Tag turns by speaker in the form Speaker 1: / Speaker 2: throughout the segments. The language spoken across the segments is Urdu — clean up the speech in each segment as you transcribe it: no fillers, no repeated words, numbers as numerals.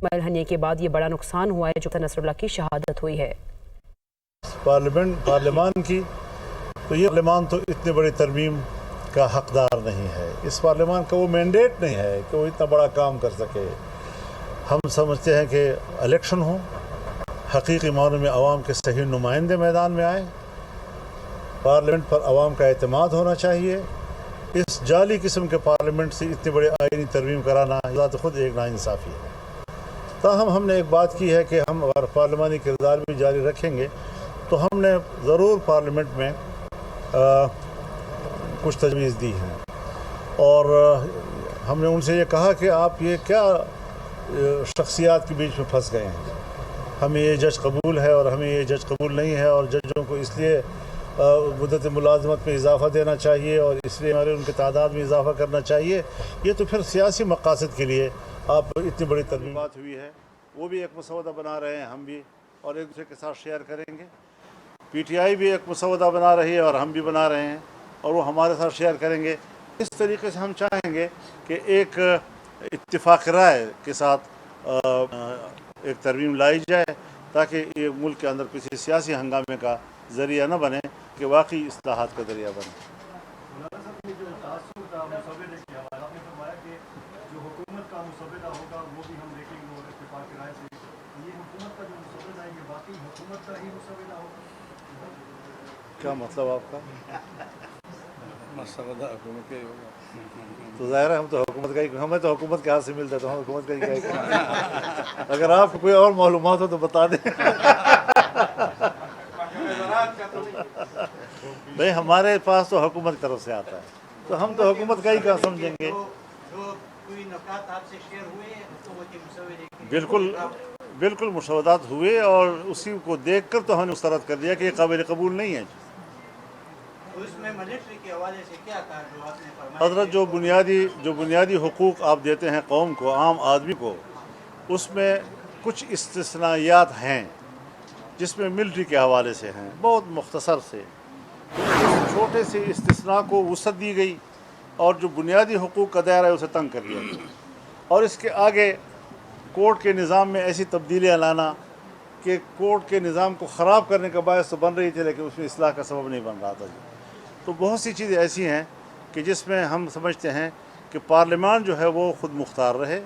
Speaker 1: اسماعیل ہنیہ کے بعد یہ بڑا نقصان ہوا ہے جو نصر اللہ کی شہادت ہوئی ہے۔
Speaker 2: پارلیمان کی تو یہ پارلیمان تو اتنی بڑی ترمیم کا حقدار نہیں ہے، اس پارلیمان کا وہ مینڈیٹ نہیں ہے کہ وہ اتنا بڑا کام کر سکے۔ ہم سمجھتے ہیں کہ الیکشن ہو، حقیقی معنوں میں عوام کے صحیح نمائندے میدان میں آئے، پارلیمنٹ پر عوام کا اعتماد ہونا چاہیے۔ اس جعلی قسم کے پارلیمنٹ سے اتنی بڑی آئینی ترمیم کرانا ذات خود ایک ناانصافی ہے۔ تاہم ہم نے ایک بات کی ہے کہ ہم اگر پارلیمانی کردار بھی جاری رکھیں گے تو ہم نے ضرور پارلیمنٹ میں کچھ تجویز دی ہیں، اور ہم نے ان سے یہ کہا کہ آپ یہ کیا شخصیات کے بیچ میں پھنس گئے ہیں، ہمیں یہ جج قبول ہے اور ہمیں یہ جج قبول نہیں ہے، اور ججوں کو اس لیے مدت ملازمت میں اضافہ دینا چاہیے اور اس لیے ہمارے ان کی تعداد میں اضافہ کرنا چاہیے۔ یہ تو پھر سیاسی مقاصد کے لیے آپ اتنی بڑی ترمیمات ہوئی ہے، وہ بھی ایک مسودہ بنا رہے ہیں ہم بھی، اور ایک دوسرے کے ساتھ شیئر کریں گے۔ پی ٹی آئی بھی ایک مسودہ بنا رہی ہے اور ہم بھی بنا رہے ہیں، اور وہ ہمارے ساتھ شیئر کریں گے۔ اس طریقے سے ہم چاہیں گے کہ ایک اتفاق رائے کے ساتھ ایک ترمیم لائی جائے، تاکہ یہ ملک کے اندر کسی سیاسی ہنگامے کا ذریعہ نہ بنے کہ واقعی اصلاحات کا ذریعہ بنے۔
Speaker 3: مولانا صاحب، جو تاثر تھا مسودے کے حوالے، آپ نے فرمایا کہ جو حکومت کا مسودہ ہوگا وہ بھی ہم دیکھیں گے اور اتفاق رائے سے، یہ حکومت کا جو مسودہ ہے یہ واقعی حکومت کا ہی مسودہ ہوگا؟
Speaker 2: کیا مطلب آپ کا؟
Speaker 4: مسودہ حکومت کا ہی ہوگا
Speaker 2: تو ظاہر ہے ہم تو حکومت کا ہی، ہمیں تو حکومت کے ہاتھ سے ملتا ہے تو ہم حکومت کا ہی کہیں گے۔ اگر آپ کو کوئی اور معلومات ہو تو بتا دیں۔ نہیں، ہمارے پاس تو حکومت کی طرف سے آتا ہے تو ہم تو حکومت کا ہی کیا سمجھیں گے۔ بالکل مسودات ہوئے، اور اسی کو دیکھ کر تو ہم نے مسترد کر دیا کہ یہ قابل قبول نہیں ہے۔
Speaker 5: اس میں ملٹری کے حوالے سے کیا کہا جو آپ نے فرمایا؟
Speaker 2: حضرت جو بنیادی حقوق آپ دیتے ہیں قوم کو، عام آدمی کو، اس میں کچھ استثنائیات ہیں جس میں ملٹری کے حوالے سے ہیں، بہت مختصر سے اس چھوٹے سے استثناء کو وسعت دی گئی، اور جو بنیادی حقوق کا دائرہ ہے اسے تنگ کر دیا گیا، اور اس کے آگے کورٹ کے نظام میں ایسی تبدیلیاں لانا کہ کورٹ کے نظام کو خراب کرنے کا باعث تو بن رہی تھی، لیکن اس میں اصلاح کا سبب نہیں بن رہا تھا جی۔ تو بہت سی چیزیں ایسی ہیں کہ جس میں ہم سمجھتے ہیں کہ پارلیمان جو ہے وہ خود مختار رہے،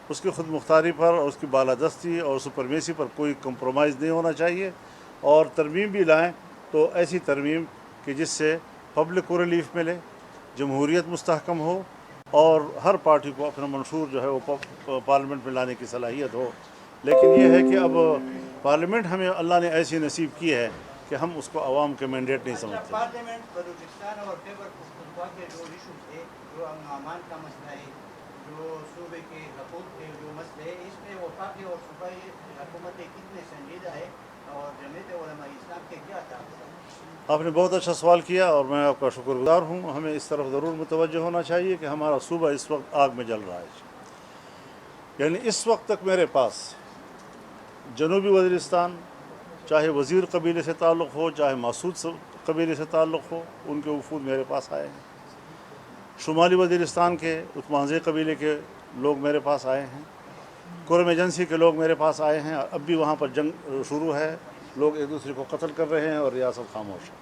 Speaker 2: اس کی خود مختاری پر اور اس کی بالادستی اور سپرمیسی پر کوئی کمپرومائز نہیں ہونا چاہیے، اور ترمیم بھی لائیں تو ایسی ترمیم کہ جس سے پبلک کو ریلیف ملے، جمہوریت مستحکم ہو، اور ہر پارٹی کو اپنا منشور جو ہے وہ پارلیمنٹ میں لانے کی صلاحیت ہو۔ لیکن یہ ہے کہ اب پارلیمنٹ ہمیں اللہ نے ایسی نصیب کی ہے کہ ہم اس کو عوام کے مینڈیٹ نہیں سمجھتے۔
Speaker 5: پارلیمنٹ بلوچستان اور خیبر پختونخوا کے جو ایشو تھے، جو امن و امان کا مسئلہ ہے، جو صوبے کے حقوق کے جو مسئلے ہے، اس میں وفاقی اور صوبائی حکومتیں کتنے سنجیدہ ہے اور جمعیت علماء اسلام کے کیا تھا؟
Speaker 2: آپ نے بہت اچھا سوال کیا اور میں آپ کا شکر گزار ہوں۔ ہمیں اس طرف ضرور متوجہ ہونا چاہیے کہ ہمارا صوبہ اس وقت آگ میں جل رہا ہے۔ یعنی اس وقت تک میرے پاس جنوبی وزیرستان، چاہے وزیر قبیلے سے تعلق ہو، چاہے مسعود قبیلے سے تعلق ہو، ان کے وفود میرے پاس آئے ہیں۔ شمالی وزیرستان کے عثمانزی قبیلے کے لوگ میرے پاس آئے ہیں، کرم ایجنسی کے لوگ میرے پاس آئے ہیں۔ اب بھی وہاں پر جنگ شروع ہے، لوگ ایک دوسرے کو قتل کر رہے ہیں اور ریاست خاموش ہے۔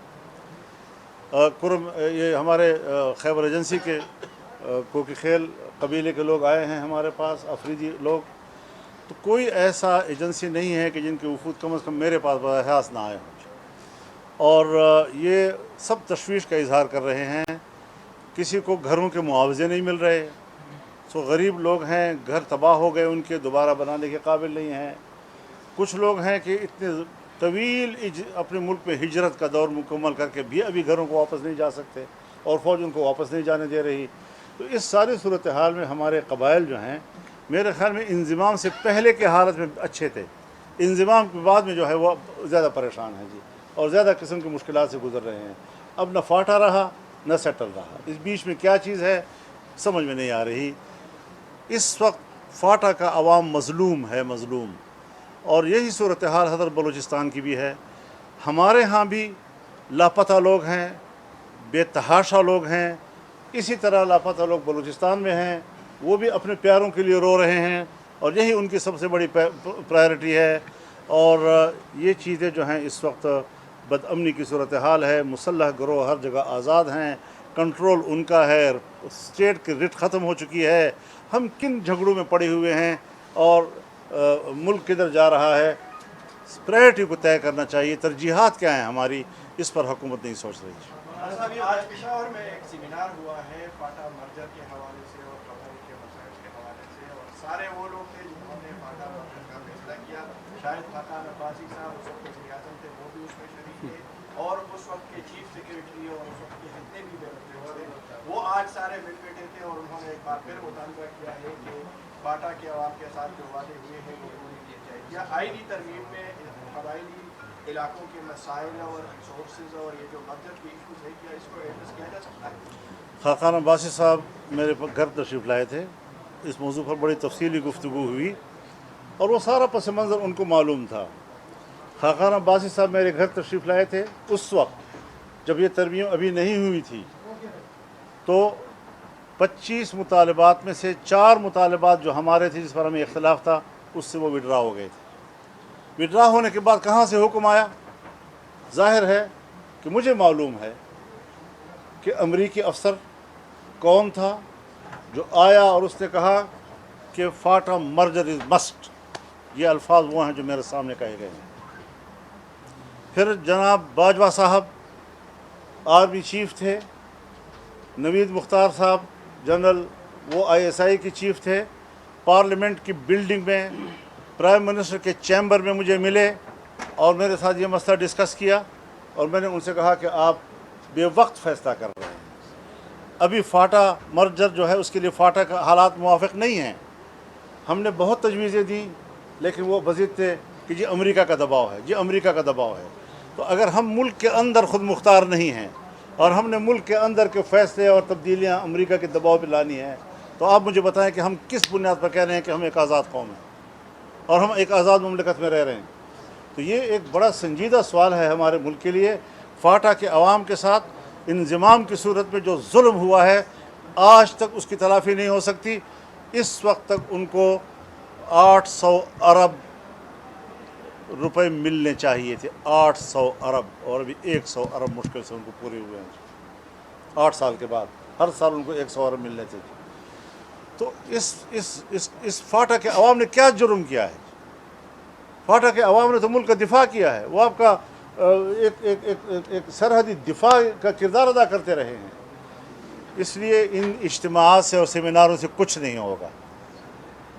Speaker 2: یہ ہمارے خیبر ایجنسی کے کوکی خیل قبیلے کے لوگ آئے ہیں ہمارے پاس، افریدی لوگ۔ تو کوئی ایسا ایجنسی نہیں ہے کہ جن کے وفود کم از کم میرے پاس براہ راست نہ آئے ہوں، اور یہ سب تشویش کا اظہار کر رہے ہیں۔ کسی کو گھروں کے معاوضے نہیں مل رہے، سو غریب لوگ ہیں، گھر تباہ ہو گئے ان کے، دوبارہ بنانے کے قابل نہیں ہیں۔ کچھ لوگ ہیں کہ اتنے طویل اپنے ملک میں ہجرت کا دور مکمل کر کے بھی ابھی گھروں کو واپس نہیں جا سکتے، اور فوج ان کو واپس نہیں جانے دے رہی۔ تو اس ساری صورتحال میں ہمارے قبائل جو ہیں، میرے خیال میں انضمام سے پہلے کے حالت میں اچھے تھے، انضمام کے بعد میں جو ہے وہ زیادہ پریشان ہیں جی، اور زیادہ قسم کی مشکلات سے گزر رہے ہیں۔ اب نہ فاٹا رہا نہ سیٹل رہا، اس بیچ میں کیا چیز ہے سمجھ میں نہیں آ رہی۔ اس وقت فاٹا کا عوام مظلوم ہے، مظلوم، اور یہی صورتحال حضرت بلوچستان کی بھی ہے۔ ہمارے ہاں بھی لاپتہ لوگ ہیں، بے تحاشا لوگ ہیں، اسی طرح لاپتہ لوگ بلوچستان میں ہیں، وہ بھی اپنے پیاروں کے لیے رو رہے ہیں، اور یہی ان کی سب سے بڑی پرائرٹی ہے۔ اور یہ چیزیں جو ہیں اس وقت بد امنی کی صورتحال ہے، مسلح گروہ ہر جگہ آزاد ہیں، کنٹرول ان کا ہے، اسٹیٹ کی رٹ ختم ہو چکی ہے، ہم کن جھگڑوں میں پڑے ہوئے ہیں اور ملک کدھر جا رہا ہے، پرائرٹی کو طے کرنا چاہیے، ترجیحات کیا ہیں ہماری، اس پر حکومت نہیں سوچ رہی ہے۔
Speaker 3: آج پشاور میں ایک سیمینار ہوا ہے فاٹا مرجر کے حوالے سے اور قبائل کے مسائل کے حوالے سے، اور سارے وہ لوگ تھے جنہوں نے فاٹا مرجر کا فیصلہ کیا، شاہد خاقان عباسی صاحب اس وقت وزیر اعظم تھے، وہ بھی اس میں شریک تھے، اور اس وقت کے چیف سیکریٹری اور اس وقت کے جتنے بھی بیٹھے تھے وہ آج سارے مل بیٹھے تھے، اور انہوں نے ایک بار پھر مطالبہ کیا ہے کہ فاٹا کے عوام کے ساتھ جو وعدے ہوئے ہیں وہ پورے کیے جائیں۔ یا آئینی ترمیم میں قبائلی علاقوں کے مسائل اور ریسورسز اور یہ جو مرجر کی ایشوز ہے، کیا اس کو ایڈریس کیا جا سکتا ہے؟
Speaker 2: خاقان عباسی صاحب میرے گھر تشریف لائے تھے، اس موضوع پر بڑی تفصیلی گفتگو ہوئی اور وہ سارا پس منظر ان کو معلوم تھا۔ خاقان عباسی صاحب میرے گھر تشریف لائے تھے اس وقت جب یہ ترمیم ابھی نہیں ہوئی تھی، تو 25 مطالبات میں سے 4 مطالبات جو ہمارے تھے جس پر ہمیں اختلاف تھا اس سے وہ وڈرا ہو گئے تھے۔ وڈرا ہونے کے بعد کہاں سے حکم آیا؟ ظاہر ہے کہ مجھے معلوم ہے کہ امریکی افسر کون تھا جو آیا اور اس نے کہا کہ فاٹا مرجر از مسٹ، یہ الفاظ وہ ہیں جو میرے سامنے کہے گئے ہیں۔ پھر جناب باجوہ صاحب آرمی چیف تھے، نوید مختار صاحب جنرل وہ ISI کی چیف تھے، پارلیمنٹ کی بلڈنگ میں پرائم منسٹر کے چیمبر میں مجھے ملے اور میرے ساتھ یہ مسئلہ ڈسکس کیا، اور میں نے ان سے کہا کہ آپ بے وقت فیصلہ کر رہے ہیں، ابھی فاٹا مرجر جو ہے اس کے لیے فاٹا کا حالات موافق نہیں ہیں۔ ہم نے بہت تجویزیں دیں لیکن وہ بضد تھے کہ جی امریکہ کا دباؤ ہے، جی امریکہ کا دباؤ ہے۔ تو اگر ہم ملک کے اندر خود مختار نہیں ہیں اور ہم نے ملک کے اندر کے فیصلے اور تبدیلیاں امریکہ کے دباؤ پہ لانی ہیں، تو آپ مجھے بتائیں کہ ہم کس بنیاد پر کہہ رہے ہیں کہ ہم ایک آزاد قوم ہیں اور ہم ایک آزاد مملکت میں رہ رہے ہیں؟ تو یہ ایک بڑا سنجیدہ سوال ہے ہمارے ملک کے لیے۔ فاٹا کے عوام کے ساتھ انضمام کی صورت میں جو ظلم ہوا ہے آج تک اس کی تلافی نہیں ہو سکتی۔ اس وقت تک ان کو 800 ارب روپے ملنے چاہیے تھے، 800 ارب، اور ابھی 100 ارب مشکل سے ان کو پورے ہوئے ہیں 8 سال کے بعد، ہر سال ان کو 100 ارب ملنے تھے۔ تو اس فاٹا کے عوام نے کیا جرم کیا ہے؟ فاٹا کے عوام نے تو ملک کا دفاع کیا ہے، وہ آپ کا ایک سرحدی دفاع کا کردار ادا کرتے رہے ہیں۔ اس لیے ان اجتماعات سے اور سیمیناروں سے کچھ نہیں ہوگا۔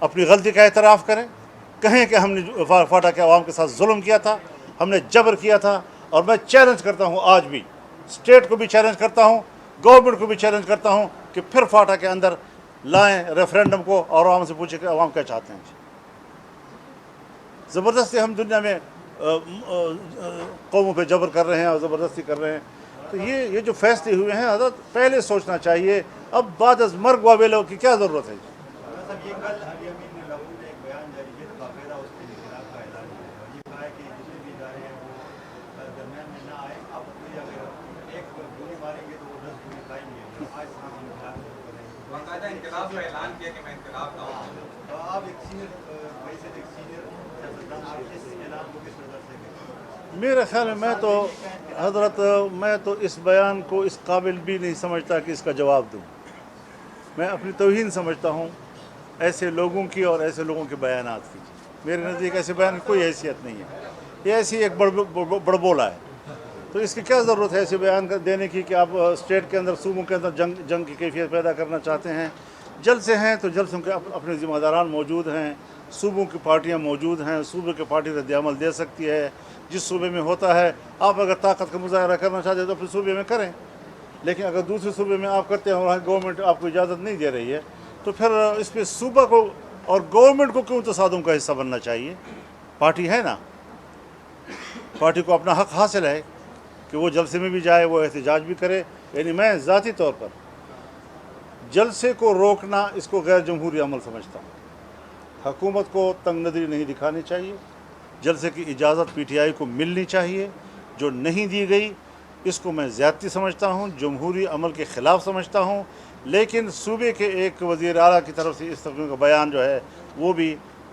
Speaker 2: اپنی غلطی کا اعتراف کریں، کہیں کہ ہم نے فاٹا کے عوام کے ساتھ ظلم کیا تھا، ہم نے جبر کیا تھا، اور میں چیلنج کرتا ہوں آج بھی، اسٹیٹ کو بھی چیلنج کرتا ہوں، گورنمنٹ کو بھی چیلنج کرتا ہوں کہ پھر فاٹا کے اندر لائیں ریفرینڈم کو اور عوام سے پوچھیں کہ عوام کیا چاہتے ہیں۔ زبردستی ہم دنیا میں قوموں پہ جبر کر رہے ہیں اور زبردستی کر رہے ہیں، تو یہ جو فیصلے ہوئے ہیں حضرت پہلے سوچنا چاہیے، اب بعد از مرگ واویلوں کی کیا ضرورت ہے؟
Speaker 3: صاحب یہ کل علی امین لاہور نے ایک بیان جاری کیا، باقاعدہ اس کے خلاف کا اعلان کیا اور یہ کہا ہے کہ جتنے بھی ادارے ہیں وہ درمیان میں نہ آئے، اب اگر ایک گولی ماریں گے تو وہ 10 گولی کھائیں گے۔ آج ہم انقلاب کر رہے ہیں،
Speaker 6: باقاعدہ انقلاب کا اعلان کیا کہ میں انقلاب کا ہوں۔
Speaker 3: تو آپ ایک سینئر سیاستدان، آپ اس اعلان کو کس نظر سے کریں؟
Speaker 2: میرے خیال میں میں تو اس بیان کو اس قابل بھی نہیں سمجھتا کہ اس کا جواب دوں۔ میں اپنی توہین سمجھتا ہوں ایسے لوگوں کی اور ایسے لوگوں کے بیانات کی۔ میرے نزدیک ایسے بیان کی کوئی حیثیت نہیں ہے، یہ ایسی ایک بڑبولا ہے۔ تو اس کی کیا ضرورت ہے ایسے بیان دینے کی کہ آپ اسٹیٹ کے اندر، صوبوں کے اندر جنگ کی کیفیت پیدا کرنا چاہتے ہیں؟ جلسے ہیں تو جلسوں کے اپنے ذمہ داران موجود ہیں، صوبوں کی پارٹیاں موجود ہیں، صوبے کی پارٹی رد عمل دے سکتی ہے جس صوبے میں ہوتا ہے۔ آپ اگر طاقت کا مظاہرہ کرنا چاہتے ہیں تو اپنے صوبے میں کریں، لیکن اگر دوسرے صوبے میں آپ کرتے ہیں اور وہاں گورنمنٹ آپ کو اجازت نہیں دے رہی ہے تو پھر اس پہ صوبہ کو اور گورنمنٹ کو کیوں تصادم کا حصہ بننا چاہیے؟ پارٹی ہے نا، پارٹی کو اپنا حق حاصل ہے کہ وہ جلسے میں بھی جائے، وہ احتجاج بھی کرے۔ یعنی میں ذاتی طور پر جلسے کو روکنا اس کو غیر جمہوری عمل سمجھتا ہوں۔ حکومت کو تنگ نظری نہیں دکھانی چاہیے، جلسے کی اجازت PTI کو ملنی چاہیے، جو نہیں دی گئی اس کو میں زیادتی سمجھتا ہوں، جمہوری عمل کے خلاف سمجھتا ہوں۔ لیکن صوبے کے ایک وزیر اعلیٰ کی طرف سے اس طرح کا بیان جو ہے وہ بھی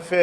Speaker 2: FA